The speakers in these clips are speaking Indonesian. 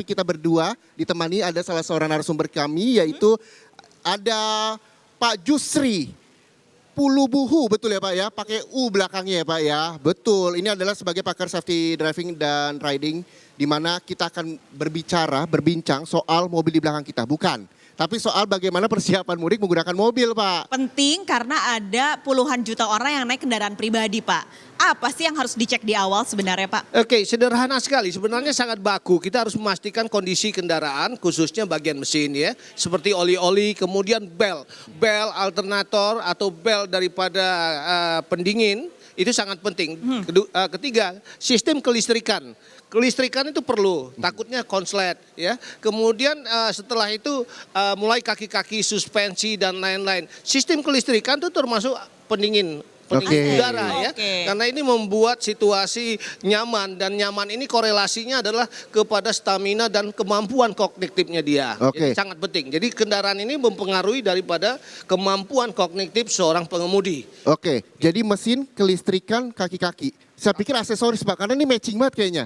tapi kita berdua ditemani ada salah seorang narasumber kami yaitu ada Pak Jusri Pulubuhu, betul ya Pak ya? Pakai U belakangnya ya Pak ya? Betul, ini adalah sebagai pakar safety driving dan riding di mana kita akan berbincang soal mobil di belakang kita, bukan. Tapi soal bagaimana persiapan mudik menggunakan mobil Pak. Penting karena ada puluhan juta orang yang naik kendaraan pribadi Pak. Apa sih yang harus dicek di awal sebenarnya Pak? Oke, sederhana sekali. Sebenarnya sangat baku. Kita harus memastikan kondisi kendaraan, khususnya bagian mesin ya. Seperti oli-oli, kemudian bel alternator atau bel daripada pendingin. Itu sangat penting. Ketiga, sistem kelistrikan. Kelistrikan itu perlu, takutnya konslet ya. Kemudian setelah itu mulai kaki-kaki, suspensi dan lain-lain. Sistem kelistrikan itu termasuk pendingin udara ya. Karena ini membuat situasi nyaman dan nyaman ini korelasinya adalah kepada stamina dan kemampuan kognitifnya dia. Jadi sangat penting. Jadi kendaraan ini mempengaruhi daripada kemampuan kognitif seorang pengemudi. Oke, jadi mesin, kelistrikan, kaki-kaki. Saya pikir aksesoris Pak, karena ini matching banget kayaknya.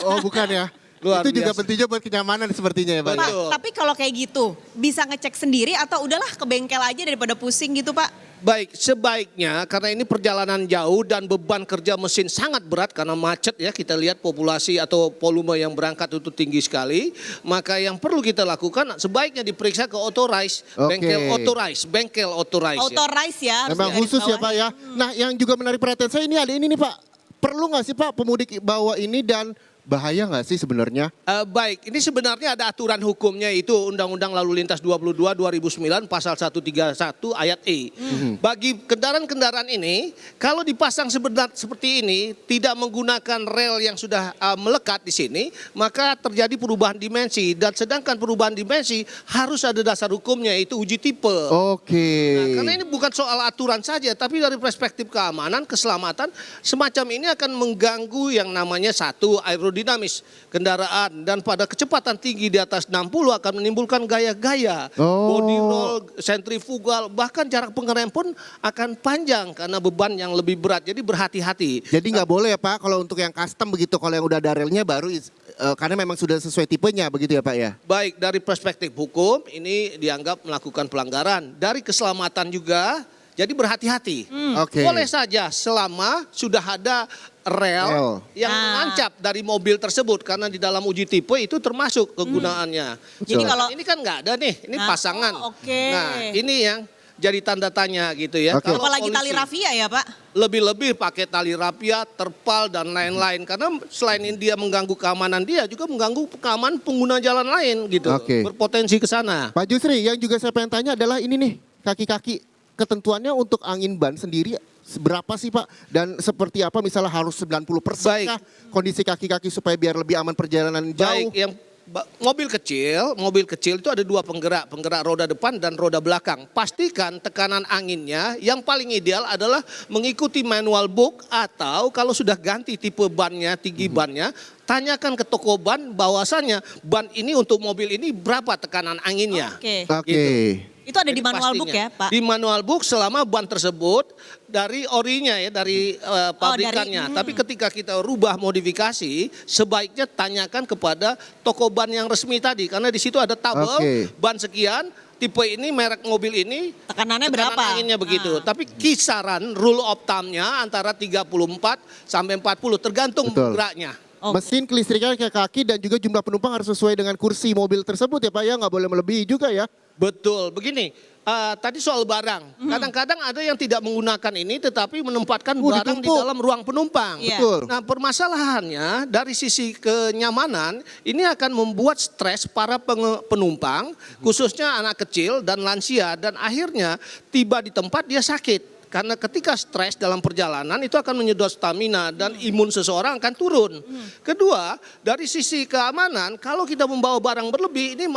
Oh bukan ya? Luar itu juga biasa. penting buat kenyamanan sepertinya ya Pak. Pak, tapi kalau kayak gitu bisa ngecek sendiri atau udahlah ke bengkel aja daripada pusing gitu Pak? Baik, sebaiknya karena ini perjalanan jauh dan beban kerja mesin sangat berat karena macet ya, kita lihat populasi atau volume yang berangkat itu tinggi sekali, maka yang perlu kita lakukan sebaiknya diperiksa ke authorize, bengkel authorize. Authorize ya. Memang khusus ya Pak ya. Nah yang juga menarik perhatian saya ini ada ini nih Pak, perlu nggak sih Pak pemudik bawa ini dan bahaya nggak sih sebenarnya? Baik, ini sebenarnya ada aturan hukumnya itu Undang-Undang Lalu Lintas 22 2009 pasal 131 ayat E. Bagi kendaraan-kendaraan ini, kalau dipasang seperti ini tidak menggunakan rel yang sudah melekat di sini, maka terjadi perubahan dimensi dan sedangkan perubahan dimensi harus ada dasar hukumnya itu uji tipe. Nah, karena ini bukan soal aturan saja, tapi dari perspektif keamanan, keselamatan, semacam ini akan mengganggu yang namanya satu aerodinamis kendaraan dan pada kecepatan tinggi di atas 60 akan menimbulkan gaya-gaya, body roll, sentrifugal, bahkan jarak pengerem pun akan panjang karena beban yang lebih berat. Jadi berhati-hati. Jadi nggak boleh ya Pak kalau untuk yang custom begitu, kalau yang udah ada relnya baru karena memang sudah sesuai tipenya begitu ya Pak ya? Baik, dari perspektif hukum ini dianggap melakukan pelanggaran. Dari keselamatan juga, jadi berhati-hati. Boleh saja selama sudah ada rel yang menancap dari mobil tersebut karena di dalam uji tipe itu termasuk kegunaannya. Jadi kalau ini kan nggak ada nih, ini pasangan. Nah ini yang jadi tanda tanya gitu ya. Kalau apalagi tali rafia ya Pak? Lebih-lebih pakai tali rafia, terpal dan lain-lain karena selain dia mengganggu keamanan dia juga mengganggu keamanan pengguna jalan lain gitu. Berpotensi ke sana. Pak Jusri, yang juga saya pengen tanya adalah ini nih, kaki-kaki ketentuannya untuk angin ban sendiri berapa sih Pak? Dan seperti apa misalnya harus 90% kah kondisi kaki-kaki supaya biar lebih aman perjalanan jauh? Baik, yang mobil kecil itu ada dua penggerak roda depan dan roda belakang. Pastikan tekanan anginnya yang paling ideal adalah mengikuti manual book atau kalau sudah ganti tipe bannya, tinggi bannya, tanyakan ke toko ban bahwasannya ban ini untuk mobil ini berapa tekanan anginnya. Gitu. Itu ada di manual book ya Pak? Di manual book selama ban tersebut dari orinya ya, dari pabrikannya. Tapi ketika kita rubah modifikasi, sebaiknya tanyakan kepada toko ban yang resmi tadi. Karena di situ ada tabel ban sekian, tipe ini, merek mobil ini, tekanannya berapa? Tekanan anginnya begitu. Tapi kisaran rule of thumb-nya antara 34 sampai 40 tergantung geraknya. Mesin, kelistrikan, kaki dan juga jumlah penumpang harus sesuai dengan kursi mobil tersebut ya Pak ya, nggak boleh melebihi juga ya. Betul, begini, tadi soal barang, kadang-kadang ada yang tidak menggunakan ini tetapi menempatkan barang di dalam ruang penumpang. Betul. Nah permasalahannya dari sisi kenyamanan ini akan membuat stres para penumpang, khususnya anak kecil dan lansia dan akhirnya tiba di tempat dia sakit. Karena ketika stres dalam perjalanan itu akan menyedot stamina dan imun seseorang akan turun. Kedua, dari sisi keamanan kalau kita membawa barang berlebih ini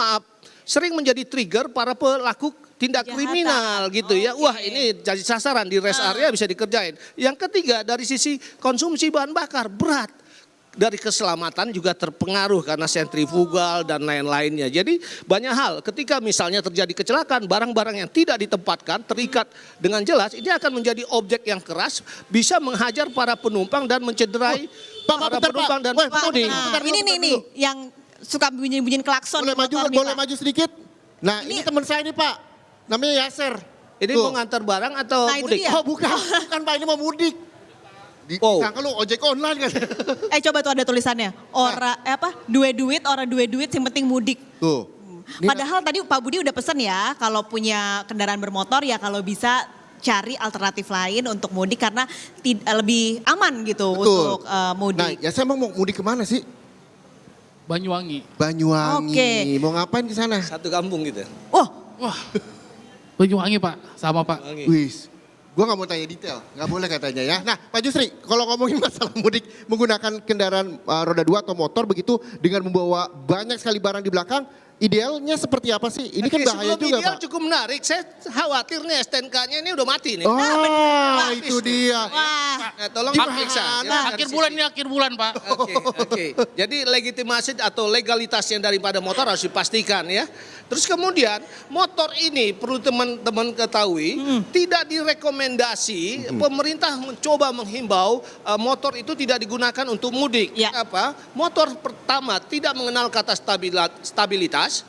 sering menjadi trigger para pelaku tindak kriminal gitu ya. Wah ini jadi sasaran di rest area bisa dikerjain. Yang ketiga dari sisi konsumsi bahan bakar berat. Dari keselamatan juga terpengaruh karena sentrifugal dan lain-lainnya. Jadi banyak hal ketika misalnya terjadi kecelakaan barang-barang yang tidak ditempatkan terikat dengan jelas ini akan menjadi objek yang keras bisa menghajar para penumpang dan mencederai para penumpang dan pengemudi. Ini nih yang suka bunyi-bunyiin klakson Boleh di maju, motor nih, boleh Pak. maju sedikit. Nah ini teman saya nih Pak, namanya Yaser. Ini Tuh. mau ngantar barang atau Nah, itu mudik? dia. Oh bukan Pak, ini mau mudik. Oh. Sangka lu ojek online kan. Coba tuh ada tulisannya. Dua duit, orang dua duit, yang penting mudik. Tuh. Ini Padahal tadi Pak Budi udah pesen ya, kalau punya kendaraan bermotor ya kalau bisa cari alternatif lain untuk mudik karena lebih aman gitu betul. untuk Nah mudik. ya saya mau mudik kemana sih? Banyuwangi. Banyuwangi. Oke. Mau ngapain ke sana? Satu kampung gitu. Wah, Wah, Banyuwangi Pak, sama Pak. Wis. Gue gak mau tanya detail, gak boleh katanya ya. Nah Pak Jusri, kalau ngomongin masalah mudik menggunakan kendaraan roda 2 atau motor begitu dengan membawa banyak sekali barang di belakang, idealnya seperti apa sih? Ini kan Oke, bahaya sebelum juga ideal Pak. cukup menarik. Saya khawatir nih STNK-nya ini udah mati nih. Oh Wah, itu dia. wah. Nah, tolong Gimana? diperiksa. ya, Nah, dari Akhir sisi. bulan ini akhir bulan Pak. Oke. Jadi legitimasi atau legalitasnya daripada motor harus dipastikan ya. Terus kemudian motor ini perlu teman-teman ketahui tidak direkomendasi pemerintah mencoba menghimbau motor itu tidak digunakan untuk mudik. Ya. Apa? Motor pertama tidak mengenal kata stabilitas,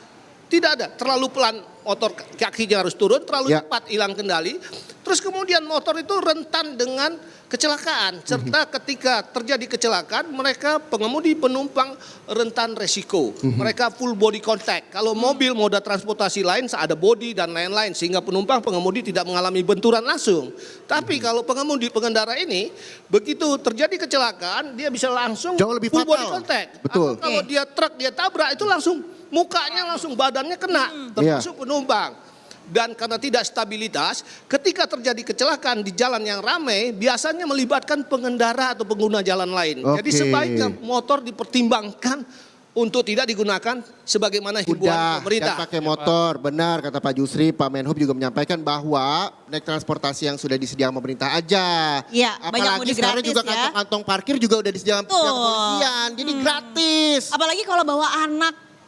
tidak ada, terlalu pelan motor kakinya harus turun, terlalu Ya. cepat hilang kendali. Terus kemudian motor itu rentan dengan kecelakaan. Serta ketika terjadi kecelakaan mereka pengemudi penumpang rentan resiko. Mereka full body contact. Kalau mobil moda transportasi lain ada body dan lain-lain sehingga penumpang pengemudi tidak mengalami benturan langsung. Tapi kalau pengemudi pengendara ini begitu terjadi kecelakaan dia bisa langsung Jauh lebih full body fatal. contact. Betul. Atau kalau dia truk dia tabrak itu langsung mukanya langsung badannya kena termasuk penumpang. Dan karena tidak stabilitas, ketika terjadi kecelakaan di jalan yang ramai, biasanya melibatkan pengendara atau pengguna jalan lain. Jadi Oke. sebaiknya motor dipertimbangkan untuk tidak digunakan sebagaimana himbauan Udah, pemerintah. jangan pakai motor. Benar kata Pak Jusri, Pak Menhub juga menyampaikan bahwa naik transportasi yang sudah disediakan pemerintah aja. Iya, banyak Apalagi mudik sekarang gratis juga ya. kantong-kantong parkir juga udah disediakan pihak Tuh. kepolisian. Jadi gratis. Apalagi kalau bawa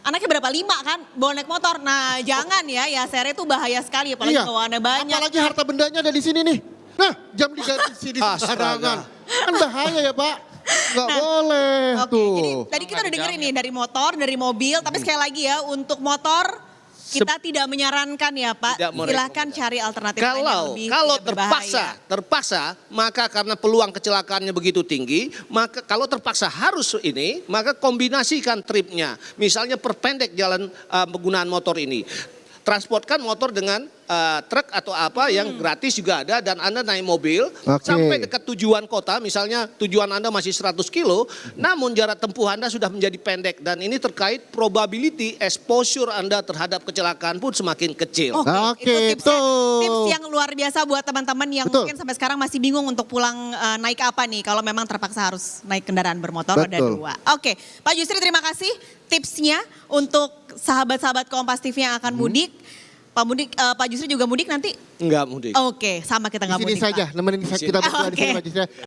anaknya berapa 5 kan, bawa naik motor. Nah jangan ya seri itu bahaya sekali apalagi bawa anak banyak. Apalagi harta bendanya ada di sini nih. Nah, jam diganti di sini Astaga. sembarangan. Kan bahaya ya, Pak. Nggak boleh Oke, tuh. jadi tadi kita udah dengerin nih dari motor, dari mobil, tapi sekali lagi ya untuk motor kita tidak menyarankan ya Pak. Tidak Silahkan cari alternatif lain yang lebih Kalau tidak berbahaya. terpaksa, maka karena peluang kecelakaannya begitu tinggi, maka kalau terpaksa harus ini, maka kombinasikan tripnya. Misalnya perpendek jalan penggunaan motor ini. Transportkan motor dengan truk atau apa yang gratis juga ada dan Anda naik mobil Oke. sampai dekat tujuan kota, misalnya tujuan Anda masih 100 kilo, namun jarak tempuh Anda sudah menjadi pendek dan ini terkait probability exposure Anda terhadap kecelakaan pun semakin kecil. Oke, Oke, itu tipsnya. tuh. Tips yang luar biasa buat teman-teman yang Betul. mungkin sampai sekarang masih bingung untuk pulang naik apa nih kalau memang terpaksa harus naik kendaraan bermotor roda Betul. 2. Oke, Pak Jusri terima kasih tipsnya untuk sahabat-sahabat Kompas TV yang akan mudik. Pak Jusri juga mudik nanti? Enggak mudik. Oke, sama kita Di nggak sini mudik. saja, Pak. nemenin kita berdua di sini Oke. Pak Jusri.